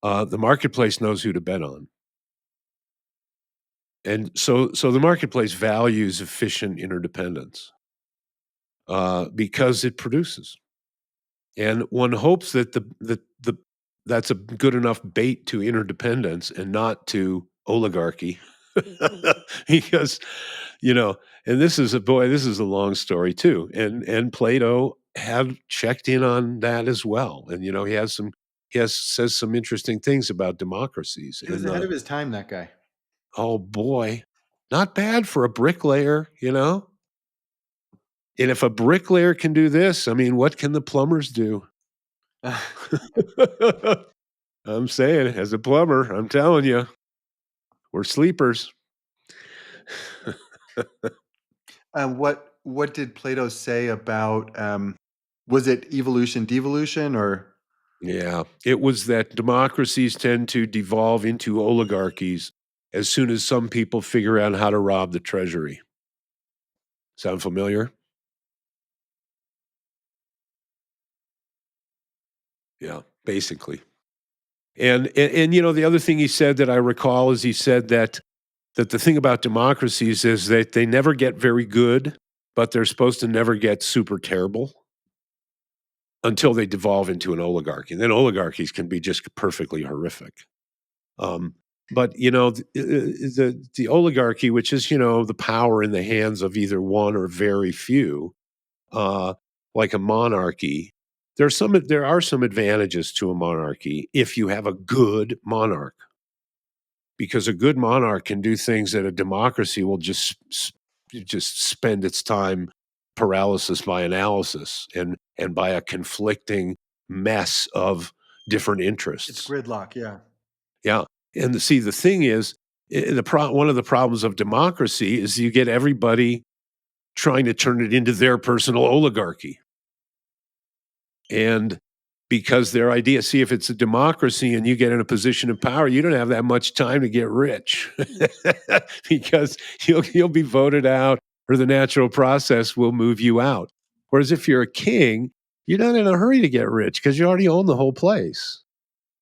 the marketplace knows who to bet on. And so the marketplace values efficient interdependence because it produces. And one hopes that that's a good enough bait to interdependence and not to oligarchy. Because, you know, and this is a long story too. And Plato had checked in on that as well. And he has says some interesting things about democracies. He was And ahead of his time, that guy. oh boy, not bad for a bricklayer, you know? And if a bricklayer can do this, I mean, what can the plumbers do? I'm saying, as a plumber, I'm telling you, we're sleepers. What did Plato say about was it evolution devolution or Yeah, it was that democracies tend to devolve into oligarchies as soon as some people figure out how to rob the treasury. Sound familiar? Yeah, basically. And the other thing he said that I recall is he said that the thing about democracies is that they never get very good, but they're supposed to never get super terrible until they devolve into an oligarchy. And then oligarchies can be just perfectly horrific. Um, but the oligarchy, which is the power in the hands of either one or very few, uh, like a monarchy, there are some advantages to a monarchy if you have a good monarch, because a good monarch can do things that a democracy will just spend its time paralysis by analysis and by a conflicting mess of different it's interests. gridlock? Yeah. Yeah, and the thing is, one of the problems of democracy is you get everybody trying to turn it into their personal oligarchy. And because their idea, see, if it's a democracy and you get in a position of power, you don't have that much time to get rich because you'll be voted out or the natural process will move you out. Whereas if you're a king, you're not in a hurry to get rich because you already own the whole place.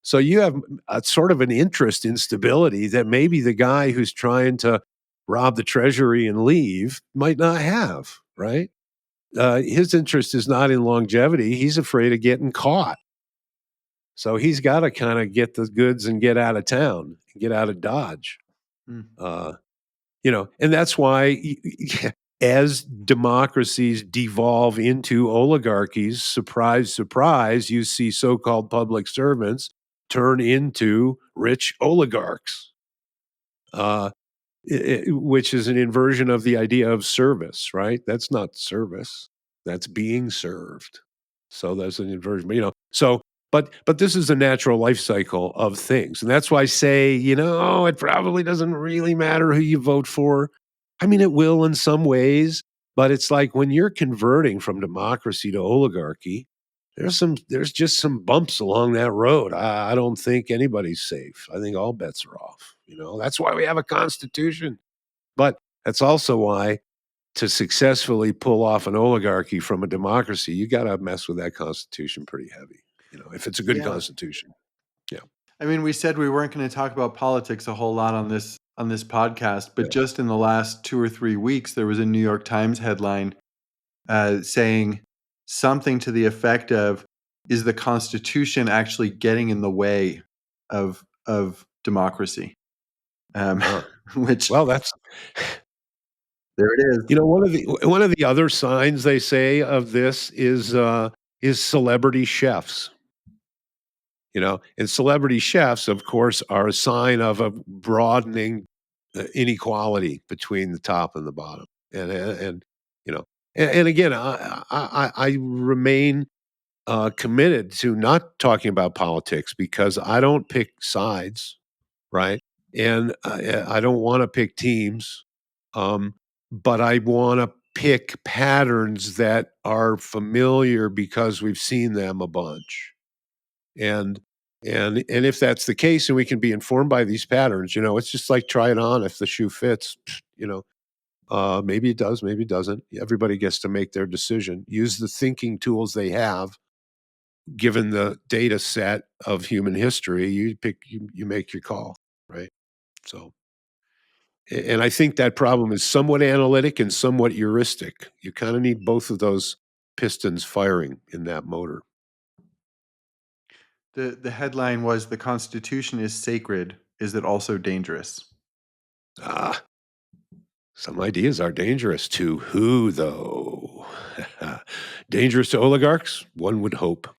So you have a sort of an interest in stability that maybe the guy who's trying to rob the treasury and leave might not have, right? His interest is not in longevity. He's afraid of getting caught. So he's got to kind of get the goods and get out of town, get out of Dodge. Mm. Uh, and that's why as democracies devolve into oligarchies, surprise, surprise, you see so-called public servants turn into rich oligarchs. Uh, which is an inversion of the idea of service, right? That's not service. That's being served. So that's an inversion. But this is a natural life cycle of things. And that's why I say, it probably doesn't really matter who you vote for. I mean, it will in some ways, but it's like when you're converting from democracy to oligarchy, there's just some bumps along that road. I don't think anybody's safe. I think all bets are off. That's why we have a constitution. But that's also why to successfully pull off an oligarchy from a democracy, you got to mess with that constitution pretty heavy. If it's a good Yeah. constitution. Yeah. I mean, we said we weren't going to talk about politics a whole lot on this podcast, but Yeah. just in the last 2 or 3 weeks, there was a New York Times headline saying something to the effect of, "Is the Constitution actually getting in the way of democracy?" Um, Huh. which Well, that's there it is. one of the other signs they say of this is celebrity chefs. And celebrity chefs, of course, are a sign of a broadening inequality between the top and the bottom. And you know, and again, I remain committed to not talking about politics because I don't pick sides, right? And I don't want to pick teams, um, but I want to pick patterns that are familiar because we've seen them a bunch. And and if that's the case and we can be informed by these patterns, it's just like try it on if the shoe fits, maybe it does, maybe it doesn't. Everybody gets to make their decision. Use the thinking tools they have, given the data set of human history. You make your call, right? So, and I think that problem is somewhat analytic and somewhat heuristic. You kind of need both of those pistons firing in that motor. The headline was "The Constitution is sacred. Is it also dangerous?" Ah, some ideas are dangerous to who, though? Dangerous to oligarchs? One would hope.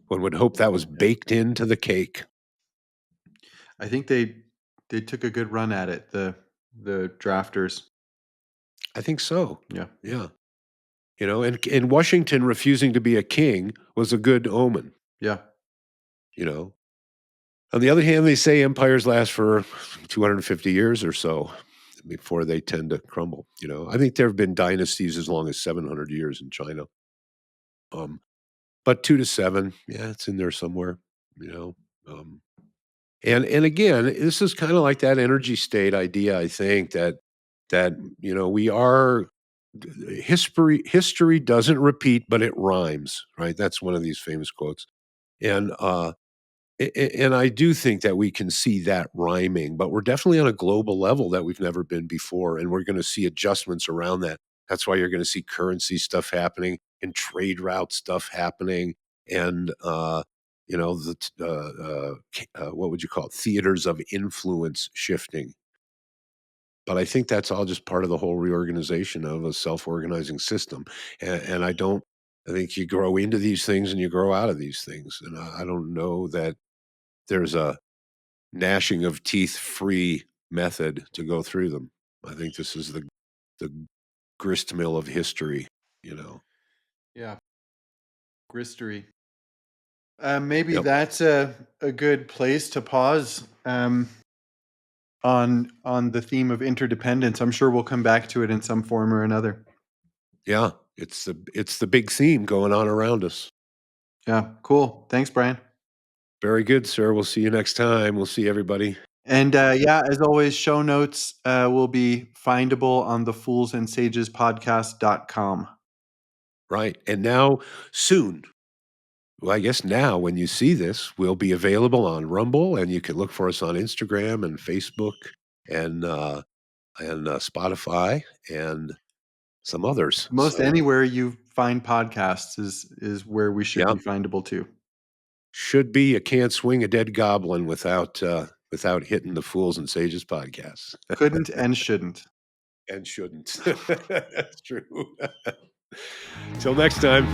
One would hope that was Yeah. baked into the cake. I think they took a good run at it, the drafters. I think so. Yeah. Yeah. And Washington refusing to be a king was a good omen, Yeah. you know. On the other hand, they say empires last for 250 years or so before they tend to crumble. I think there have been dynasties as long as 700 years in China. Um, but 2 to 7, yeah, it's in there somewhere, you know. Um, and again, this is kind of like that energy state idea, I think that we are history doesn't repeat, but it rhymes, right? That's one of these famous quotes. And and I do think that we can see that rhyming, but we're definitely on a global level that we've never been before, and we're going to see adjustments around that. That's why you're going to see currency stuff happening and trade route stuff happening, and what would you call it? Theaters of influence shifting. But I think that's all just part of the whole reorganization of a self-organizing system, and I don't. I think you grow into these things and you grow out of these things, and I don't know that there's a gnashing of teeth free method to go through them. I think this is the grist mill of history. Yeah. Gristery. Maybe Yep. that's a good place to pause on the theme of interdependence. I'm sure we'll come back to it in some form or another. Yeah. It's the big theme going on around us. Yeah, cool. Thanks, Brian. Very good, sir. We'll see you next time. We'll see everybody. And yeah, as always, show notes will be findable on the foolsandsagespodcast.com. Right. And now soon. Well, I guess now when you see this, we'll be available on Rumble, and you can look for us on Instagram and Facebook and Spotify and some others. Most So anywhere you find podcasts is where we should yeah, be findable too. should be. You can't swing a dead goblin without hitting the Fools and Sages podcast. Couldn't and shouldn't. And shouldn't. That's true. Till next time.